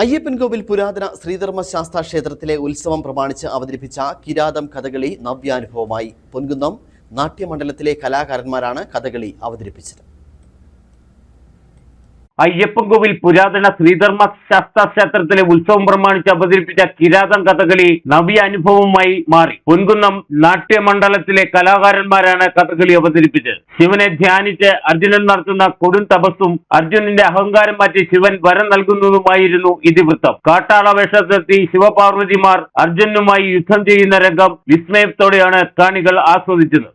അയ്യപ്പൻകോവിൽ പുരാതന ശ്രീധർമ്മശാസ്ത്ര ക്ഷേത്രത്തിലെ ഉത്സവം പ്രമാണിച്ച് അവതരിപ്പിച്ച കിരാതം കഥകളി നവ്യാനുഭവമായി. പൊൻകുന്നം നാട്യമണ്ഡലത്തിലെ കലാകാരന്മാരാണ് കഥകളി അവതരിപ്പിച്ചത്. അയ്യപ്പൻകോവിൽ പുരാതന ശ്രീധർമ്മ ശാസ്ത്ര ക്ഷേത്രത്തിലെ ഉത്സവം പ്രമാണിച്ച് അവതരിപ്പിച്ച കിരാതം കഥകളി നവ്യ അനുഭവമായി മാറി. പൊൻകുന്നം നാട്യമണ്ഡലത്തിലെ കലാകാരന്മാരാണ് കഥകളി അവതരിപ്പിച്ചത്. ശിവനെ ധ്യാനിച്ച് അർജുനൻ നടത്തുന്ന കൊടും തപസ്സും അർജുനന്റെ അഹങ്കാരം മാറ്റി ശിവൻ വരം നൽകുന്നതുമായിരുന്നു ഇതിവൃത്തം. കാട്ടാള വേഷത്തെത്തി ശിവപാർവതിമാർ അർജുനുമായി യുദ്ധം ചെയ്യുന്ന രംഗം വിസ്മയത്തോടെയാണ് കാണികൾ ആസ്വദിച്ചത്.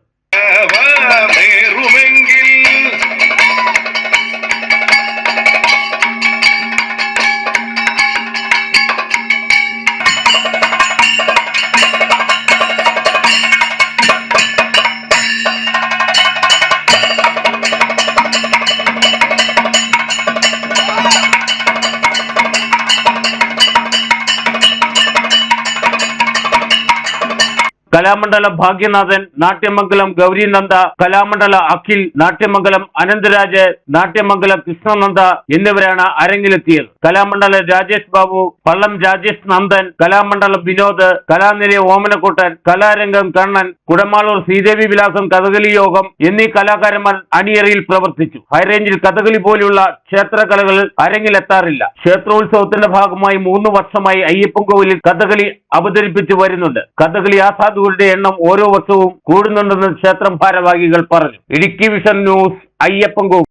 കലാമണ്ഡലം ഭാഗ്യനാഥൻ, നാട്യമംഗലം ഗൗരിനന്ദ, കലാമണ്ഡല അഖിൽ, നാട്യമംഗലം അനന്തരാജ്, നാട്യമംഗലം കൃഷ്ണനന്ദ എന്നിവരാണ് അരങ്ങിലെത്തിയത്. കലാമണ്ഡലം രാജേഷ് ബാബു, പള്ളം രാജേഷ് നന്ദൻ, കലാമണ്ഡലം വിനോദ്, കലാനിലയം ഓമനക്കുട്ടൻ, കലാരംഗം കണ്ണൻ, കുടമാളൂർ ശ്രീദേവി വിലാസം കഥകളി യോഗം എന്നീ കലാകാരന്മാർ അണിയറയിൽ പ്രവർത്തിച്ചു. ഹൈറേഞ്ചിൽ കഥകളി പോലുള്ള ക്ഷേത്രകലകൾ അരങ്ങിലെത്താറില്ല. ക്ഷേത്രോത്സവത്തിന്റെ ഭാഗമായി 3 വർഷമായി അയ്യപ്പൻകോവിലിൽ കഥകളി അവതരിപ്പിച്ചു വരുന്നുണ്ട്. കഥകളി ആസാദുകളുടെ എണ്ണം ഓരോ വർഷവും കൂടുന്നുണ്ടെന്ന് ക്ഷേത്രം ഭാരവാഹികൾ പറഞ്ഞു. Idukki vision news, Ayyappancoil.